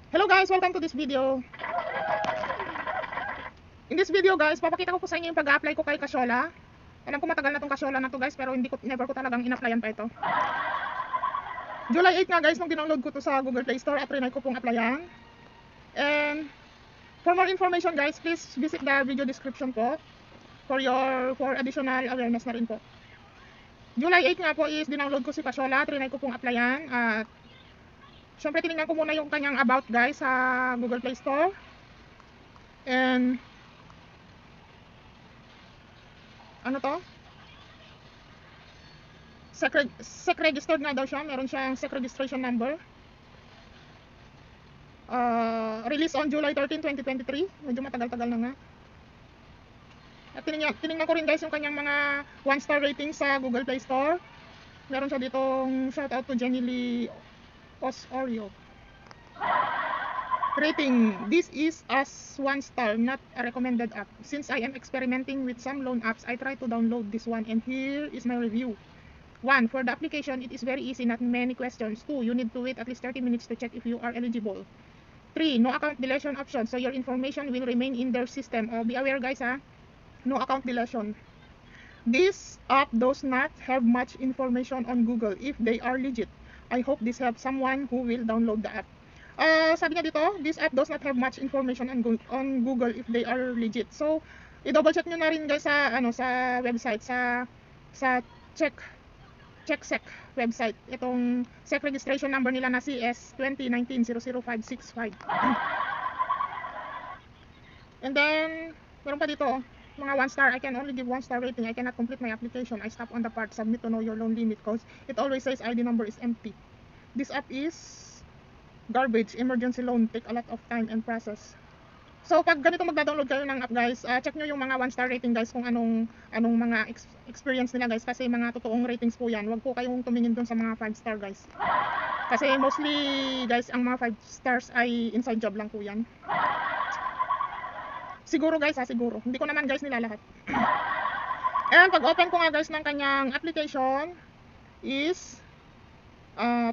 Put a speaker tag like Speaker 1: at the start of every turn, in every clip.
Speaker 1: Hello guys, welcome to this video. In this video guys, papakita ko po sa inyo yung pag-apply ko kay Casyola. Alam ko matagal na tong Casyola na to guys, pero never ko talagang in-applyan pa ito. July 8 nga guys, nung download ko to sa Google Play Store at trinay ko pong applyan. And for more information guys, please visit the video description po for additional awareness na rin po. July 8 nga po is download ko si Casyola, trinay ko pong applyan at syempre tinignan ko muna yung kanyang about guys sa Google Play Store. And ano to? SEC registered nga daw siya. Meron siyang SEC registration number. Release on July 13, 2023. Medyo matagal-tagal na nga. At tinignan ko rin guys yung kanyang mga 1-star rating sa Google Play Store. Meron siya ditong shoutout to Jenny Lee Osorio. Rating, this is as 1 star, not a recommended app. Since I am experimenting with some loan apps, I try to download this one and here is my review. 1. For the application, it is very easy, not many questions. 2. You need to wait at least 30 minutes to check if you are eligible. 3. No account deletion option, so your information will remain in their system. Be aware guys ha, no account deletion. This app does not have much information on Google if they are legit. I hope this helps someone who will download the app. Sabi niya dito, this app does not have much information on Google if they are legit. So, i-double check niyo na rin guys sa sa website sa CheckSec website. Itong SEC registration number nila na CS 2019-00565. And then, meron pa dito, mga 1 star. I can only give 1 star rating. I cannot complete my application. I stop on the part submit to know your loan limit because it always says ID number is empty. This app is garbage, emergency loan, take a lot of time and process. So pag ganito magda-download kayo ng app guys, check nyo yung mga 1 star rating guys kung anong mga experience nila guys, kasi mga totoong ratings po yan. Huwag po kayong tumingin dun sa mga 5 star guys, kasi mostly guys ang mga 5 stars ay inside job lang po yan. Siguro guys siguro, hindi ko naman guys nilalahat. And pag open ko nga guys ng kanyang application is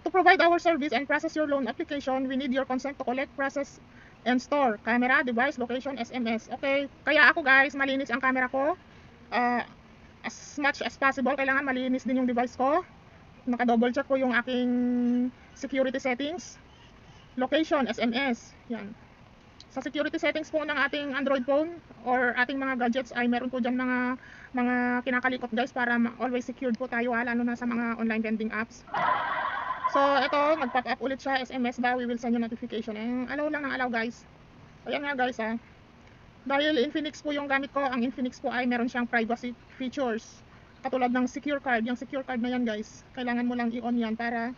Speaker 1: to provide our service and process your loan application, we need your consent to collect, process, and store camera, device, location, SMS. Okay, kaya ako guys, malinis ang camera ko. As much as possible, kailangan malinis din yung device ko. Naka-double check ko yung aking security settings. Location, SMS. Yan. Sa security settings po ng ating Android phone or ating mga gadgets ay meron po dyan mga kinakalikot guys para always secured po tayo lalo na sa mga online vending apps. So, ito, nag-pop up ulit siya, SMS daw, we will send you notification. Allow lang ng allow guys. Ayan nga guys Dahil Infinix po yung gamit ko, ang Infinix po ay meron siyang privacy features. Katulad ng secure card. Yung secure card na yan guys, kailangan mo lang i-on yan para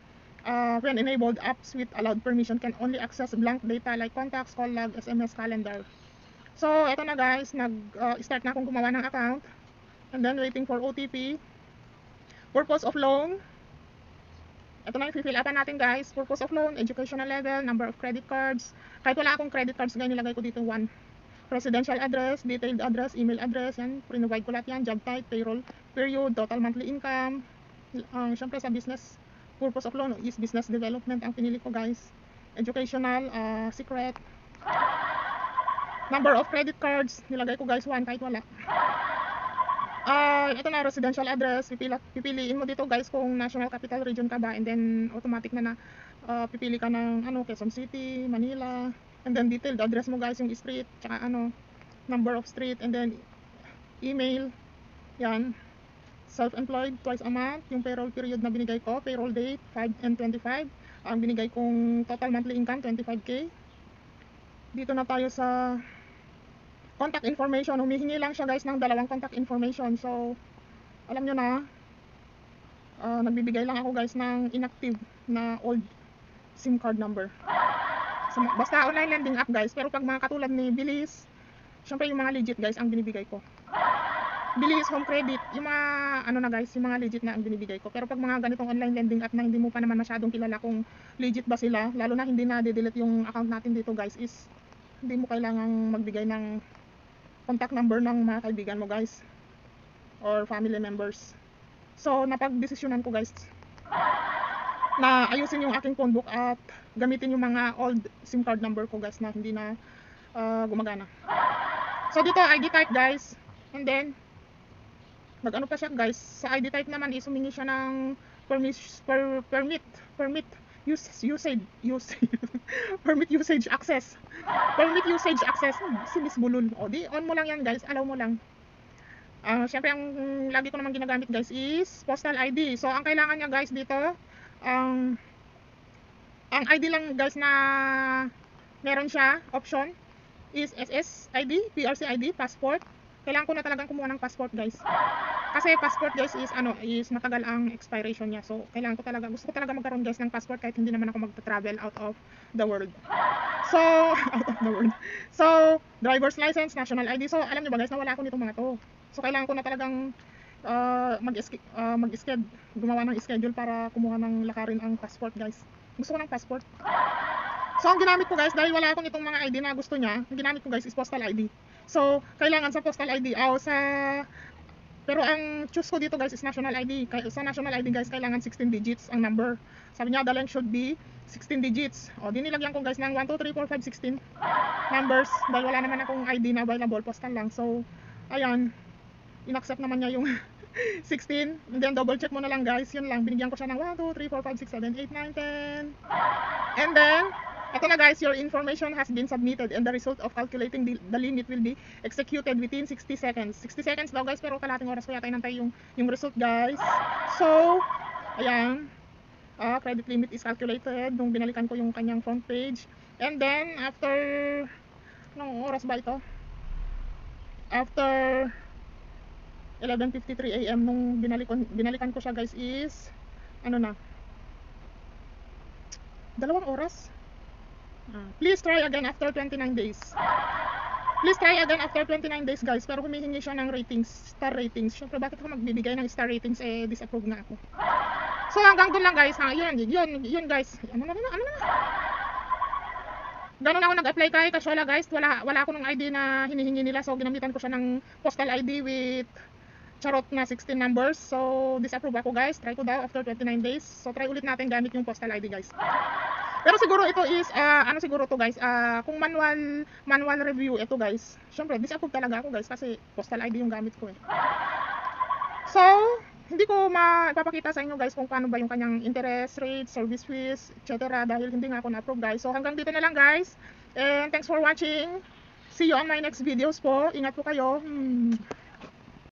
Speaker 1: when enabled, apps with allowed permission can only access blank data like contacts, call log, SMS, calendar. So, ito na guys, start na akong gumawa ng account. And then waiting for OTP. Purpose of loan. Ito na yung fill upan natin guys. Purpose of loan, educational level, number of credit cards. Kahit wala akong credit cards ngayon, nilagay ko dito 1. Residential address, detailed address, email address, yan. Provide ko lahat yan. Job type, payroll, period, total monthly income. Siyempre sa business, purpose of loan is business development ang pinili ko guys. Educational, secret. Number of credit cards, nilagay ko guys 1 kahit wala. Ito na, residential address, pipiliin mo dito guys kung national capital region ka ba, and then automatic na pipili ka ng Quezon City, Manila, and then detailed address mo guys, yung street, tsaka number of street, and then email, yan. Self-employed, twice a month, yung payroll period na binigay ko, payroll date, 5 and 25, ang binigay kong total monthly income, 25K. Dito na tayo sa contact information, humihingi lang siya guys ng 2 contact information. So, alam nyo na, nagbibigay lang ako guys ng inactive na old SIM card number. So, basta online lending app guys, pero pag mga katulad ni Bilis, syempre yung mga legit guys ang binibigay ko. Bilis, Home Credit, yung mga na guys, yung mga legit na ang binibigay ko. Pero pag mga ganitong online lending app na hindi mo pa naman masyadong kilala kung legit ba sila, lalo na hindi na de-delete yung account natin dito guys, is hindi mo kailangang magbigay ng contact number ng mga kaibigan mo guys or family members. So napag-desisyonan ko guys na ayusin yung aking phone book at gamitin yung mga old SIM card number ko guys na hindi na gumagana. So dito ID type guys, and then nag-ano pa siya guys, sa ID type naman is humingi siya ng permit usage permit usage access. Permit usage access. Si Miss Bulul. O di on mo lang yan guys, allow mo lang. Syempre ang lagi ko naman ginagamit guys is postal ID. So ang kailangan niya guys dito, ang ID lang guys na meron siya option is SSID, PRC-ID, passport. Kailangan ko na talagang kumuha ng passport guys. Kasi passport guys is matagal ang expiration niya. So kailangan ko talaga, gusto ko talaga magkaroon guys ng passport kahit hindi naman ako magta-travel out of the world. So out of the world. So driver's license, national ID. So alam niyo ba guys na wala ako nitong mga to. So kailangan ko na talagang gumawa ng schedule para kumuha ng lakarin ang passport guys. Gusto ko ng passport. So ang ginamit ko guys, dahil wala akong itong mga ID na gusto niya, ang ginamit ko guys is postal ID. So kailangan sa postal ID, pero ang choose ko dito guys is national ID. Sa national ID guys, kailangan 16 digits ang number. Sabi niya, the length should be 16 digits. O, di nilagyan ko guys ng 1, 2, 3, 4, 5, 16 numbers. Dahil wala naman akong ID na available, postal lang. So, ayan, inaccept naman niya yung 16. And then double check mo na lang guys, yun lang. Binigyan ko siya ng 1, 2, 3, 4, 5, 6, 7, 8, 9, 10. And then, ito na guys, your information has been submitted and the result of calculating the limit will be executed within 60 seconds. 60 seconds daw guys, pero kalating oras ko yata inantay yung result guys. So, ayan, credit limit is calculated nung binalikan ko yung kanyang front page. And then, after, anong oras ba ito? After 11:53 AM nung binalikan ko siya guys is, ano na, 2 oras. Please try again after 29 days. Please try again after 29 days guys. Pero humihingi siya ng ratings, star ratings. Syempre bakit ako magbibigay ng star ratings, disapprove nga ako. So hanggang doon lang guys. Yun guys. Ano na. Ganun ako nag-apply kay Cashola guys. Wala ako ng ID na hinihingi nila. So ginamitan ko siya ng postal ID with charot na 16 numbers. So disapprove ako guys. Try ko daw after 29 days. So try ulit natin gamit yung postal ID guys. Pero siguro ito is, siguro to guys, kung manual review ito guys, syempre disapprove talaga ako guys kasi postal ID yung gamit ko eh. So, hindi ko maipapakita sa inyo guys kung paano ba yung kanyang interest rate, service fees, etc. dahil hindi nga ako na-approve guys. So hanggang dito na lang guys, and thanks for watching. See you on my next videos po. Ingat po kayo.